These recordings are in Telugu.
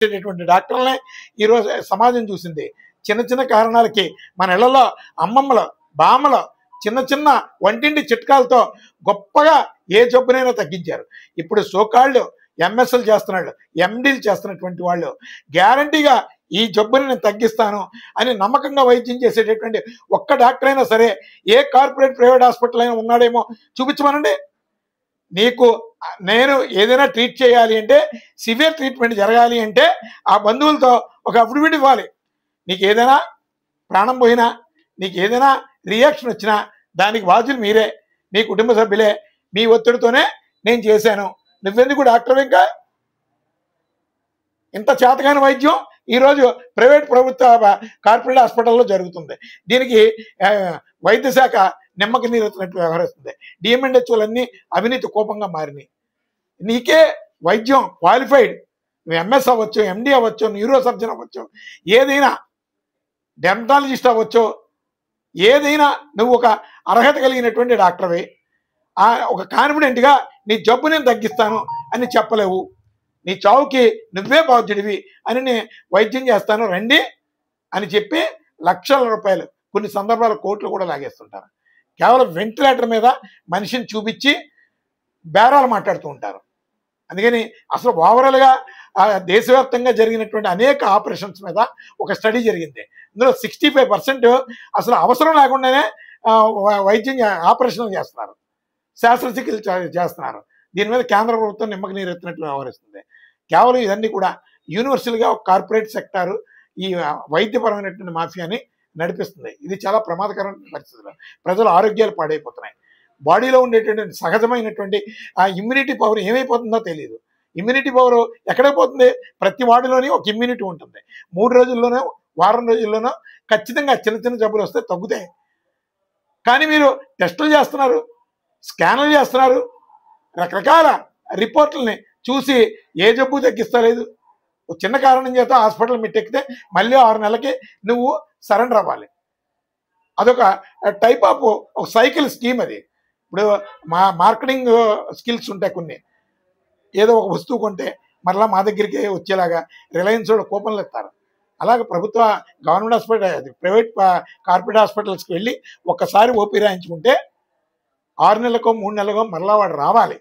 చేసేటటువంటి డాక్టర్లనే ఈరోజు సమాజం చూసింది. చిన్న చిన్న కారణాలకి మన ఇళ్లలో అమ్మమ్మలు బామ్మలు చిన్న చిన్న వంటింటి చిట్కాలతో గొప్పగా ఏ జబ్బునైనా తగ్గించారు. ఇప్పుడు సోకాళ్ళు ఎంఎస్ఎల్ చేస్తున్నాడు, ఎండీలు చేస్తున్నటువంటి వాళ్ళు గ్యారంటీగా ఈ జబ్బుని నేను తగ్గిస్తాను అని నమ్మకంగా వైద్యం చేసేటటువంటి ఒక్క డాక్టర్ అయినా సరే ఏ కార్పొరేట్ ప్రైవేట్ హాస్పిటల్ అయినా ఉన్నాడేమో చూపించమనండి. నీకు నేను ఏదైనా ట్రీట్ చేయాలి అంటే, సివియర్ ట్రీట్మెంట్ జరగాలి అంటే ఆ బంధువులతో ఒక అఫిడవిట్ ఇవ్వాలి. నీకు ఏదైనా ప్రాణం పోయినా, నీకు ఏదైనా రియాక్షన్ వచ్చినా దానికి బాధ్యులు మీరే, మీ కుటుంబ సభ్యులే. మీ ఒత్తిడితోనే నేను చేశాను, నువ్వెందుకు డాక్టర్? ఇంకా ఇంత చేతకాని వైద్యం ఈరోజు ప్రైవేట్ ప్రభుత్వ కార్పొరేట్ హాస్పిటల్లో జరుగుతుంది. దీనికి వైద్య శాఖ నిమ్మకి నీరెత్తినట్టు వ్యవహరిస్తుంది. డిఎంఎండ్హెచ్ఓలన్నీ అవినీతి కోపంగా మారినాయి. నీకే వైద్యం క్వాలిఫైడ్, నువ్వు ఎంఎస్ అవ్వచ్చు, ఎండి అవ్వచ్చు, న్యూరో సర్జన్ అవ్వచ్చు, ఏదైనా డెంటాలజిస్ట్ అవ్వచ్చు, ఏదైనా నువ్వు ఒక అర్హత కలిగినటువంటి డాక్టర్వే. ఒక కాన్ఫిడెంట్గా నీ జబ్బు నేను తగ్గిస్తాను అని చెప్పలేవు. నీ చావుకి నువ్వే బాధ్యుడివి అని నేను వైద్యం చేస్తాను రండి అని చెప్పి లక్షల రూపాయలు, కొన్ని సందర్భాలు కోట్లు కూడా లాగేస్తుంటారు. కేవలం వెంటిలేటర్ మీద మనిషిని చూపించి బేరాలు మాట్లాడుతూ ఉంటారు. అందుకని అసలు ఓవరాల్గా దేశవ్యాప్తంగా జరిగినటువంటి అనేక ఆపరేషన్స్ మీద ఒక స్టడీ జరిగింది. ఇందులో 65% అసలు అవసరం లేకుండానే వైద్యం ఆపరేషన్లు చేస్తున్నారు, శస్త్రచికిత్స చేస్తున్నారు. దీని మీద కేంద్ర ప్రభుత్వం నిమ్మకి నీరెత్తినట్లు వ్యవహరిస్తుంది. కేవలం ఇవన్నీ కూడా యూనివర్సల్గా ఒక కార్పొరేట్ సెక్టారు ఈ వైద్యపరమైనటువంటి మాఫియాని నడిపిస్తుంది. ఇది చాలా ప్రమాదకరమైన పరిస్థితులు. ప్రజల ఆరోగ్యాలు పాడైపోతున్నాయి. బాడీలో ఉండేటువంటి సహజమైనటువంటి ఆ ఇమ్యూనిటీ పవర్ ఏమైపోతుందో తెలియదు. ఇమ్యూనిటీ పవర్ ఎక్కడికి పోతుంది? ప్రతి వాడిలోని ఒక ఇమ్యూనిటీ ఉంటుంది. 3 రోజుల్లోనో వారం రోజుల్లోనో ఖచ్చితంగా చిన్న చిన్న జబ్బులు వస్తే తగ్గుతాయి. కానీ మీరు టెస్టులు చేస్తున్నారు, స్కాన్లు చేస్తున్నారు, రకరకాల రిపోర్టుల్ని చూసి ఏ జబ్బు తగ్గిస్తలేదు. ఒక చిన్న కారణం చేత హాస్పిటల్ మిట్టెక్కితే మళ్ళీ 6 నెలలకి నువ్వు సరెండర్ అవ్వాలి. అదొక టైప్ ఆఫ్ ఒక సైకిల్ స్కీమ్ అది. ఇప్పుడు మార్కెటింగ్ స్కిల్స్ ఉంటాయి కొన్ని. ఏదో ఒక వస్తువు కొంటే మరలా మా దగ్గరికి వచ్చేలాగా రిలయన్స్ వాళ్ళు కూపన్లు ఇస్తారు. అలాగే ప్రభుత్వ గవర్నమెంట్ హాస్పిటల్, ప్రైవేట్ కార్పొరేట్ హాస్పిటల్స్కి వెళ్ళి ఒక్కసారి ఓపీ రాయించుకుంటే 6 నెలలకో 3 నెలలకో మరలా వాడు రావాలి.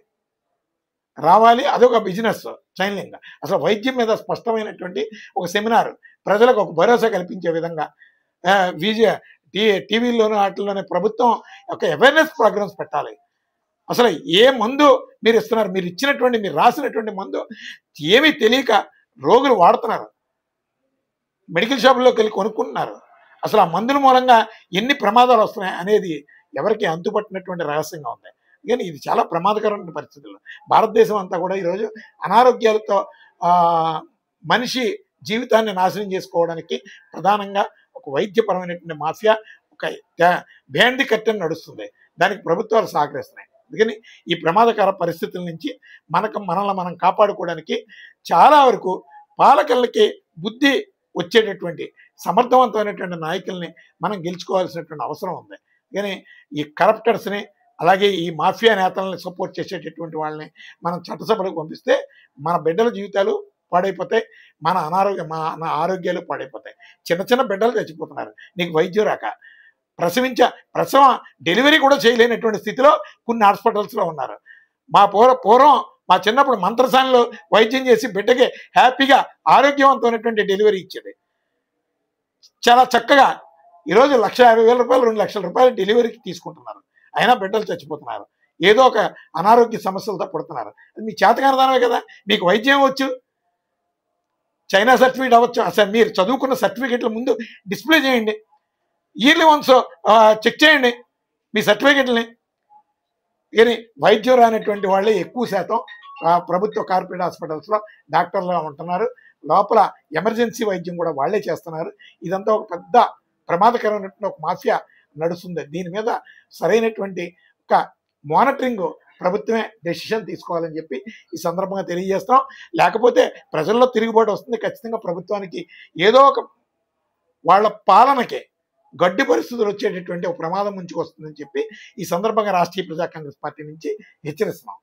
అదొక బిజినెస్ చైన్లింగ్. అసలు వైద్యం మీద స్పష్టమైనటువంటి ఒక సెమినార్, ప్రజలకు ఒక భరోసా కల్పించే విధంగా టీవీల్లోనూ వాటిల్లోనే ప్రభుత్వం ఒక అవేర్నెస్ ప్రోగ్రామ్స్ పెట్టాలి. అసలు ఏ మందు మీరు ఇస్తున్నారు, మీరు ఇచ్చినటువంటి, మీరు రాసినటువంటి మందు ఏమీ తెలియక రోగులు వాడుతున్నారు, మెడికల్ షాపుల్లోకి వెళ్ళి కొనుక్కుంటున్నారు. అసలు ఆ మందుల మూలంగా ఎన్ని ప్రమాదాలు వస్తున్నాయి అనేది ఎవరికి అంతుపట్టినటువంటి రహస్యంగా ఉంది. కానీ ఇది చాలా ప్రమాదకరమైన పరిస్థితులు. భారతదేశం అంతా కూడా ఈరోజు అనారోగ్యాలతో మనిషి జీవితాన్ని నాశనం చేసుకోవడానికి ప్రధానంగా ఒక వైద్యపరమైనటువంటి మాఫియా, ఒక బిహైండ్ ది కర్టెన్ నడుస్తుంది. దానికి ప్రభుత్వాలు సహకరిస్తున్నాయి. అందుకని ఈ ప్రమాదకర పరిస్థితుల నుంచి మనల్ని మనం కాపాడుకోవడానికి చాలా వరకు పాలకులకి బుద్ధి వచ్చేటటువంటి సమర్థవంతమైనటువంటి నాయకుల్ని మనం గెలుచుకోవాల్సినటువంటి అవసరం ఉంది. కానీ ఈ కరప్టర్స్ని, అలాగే ఈ మాఫియా నేతల్ని సపోర్ట్ చేసేటటువంటి వాళ్ళని మనం చట్టసభలకు పంపిస్తే మన బిడ్డల జీవితాలు పాడైపోతాయి, మన ఆరోగ్యాలు పాడైపోతాయి. చిన్న చిన్న బిడ్డలు చచ్చిపోతున్నారు నీకు వైద్యం రాక. ప్రసవ డెలివరీ కూడా చేయలేనటువంటి స్థితిలో కొన్ని హాస్పిటల్స్లో ఉన్నారు. పూర్వం మా చిన్నప్పుడు మంత్రసానిలో వైద్యం చేసి బిడ్డకి హ్యాపీగా ఆరోగ్యవంతమైనటువంటి డెలివరీ ఇచ్చేది చాలా చక్కగా. ఈరోజు 1,50,000 రూపాయలు, 2 లక్షల రూపాయలు డెలివరీకి తీసుకుంటున్నారు. అయినా బిడ్డలు చచ్చిపోతున్నారు, ఏదో ఒక అనారోగ్య సమస్యలతో పడుతున్నారు. అది మీ చేతకానిదానమే కదా. మీకు వైద్యం వచ్చు, చైనా సర్టిఫికేట్ అవ్వచ్చు. అసలు మీరు చదువుకున్న సర్టిఫికేట్ల ముందు డిస్ప్లే చేయండి, ఇయర్లీ వన్స్ చెక్ చేయండి మీ సర్టిఫికేట్లని. కానీ వైద్యం రానటువంటి వాళ్ళే ఎక్కువ శాతం ప్రభుత్వ కార్పొరేట్ హాస్పిటల్స్లో డాక్టర్లుగా ఉంటున్నారు. లోపల ఎమర్జెన్సీ వైద్యం కూడా వాళ్ళే చేస్తున్నారు. ఇదంతా ఒక పెద్ద ప్రమాదకరమైనటువంటి ఒక మాఫియా నడుస్తుంది. దీని మీద సరైనటువంటి ఒక మానిటరింగ్ ప్రభుత్వమే డెసిషన్ తీసుకోవాలని చెప్పి ఈ సందర్భంగా తెలియజేస్తాం. లేకపోతే ప్రజల్లో తిరుగుబాటు వస్తుంది. ఖచ్చితంగా ప్రభుత్వానికి ఏదో ఒక వాళ్ళ పాలనకే గడ్డి పరిస్థితులు వచ్చేటటువంటి ఒక ప్రమాదం ముంచుకు వస్తుందని చెప్పి ఈ సందర్భంగా రాష్ట్రీయ ప్రజా కాంగ్రెస్ పార్టీ నుంచి హెచ్చరిస్తున్నాం.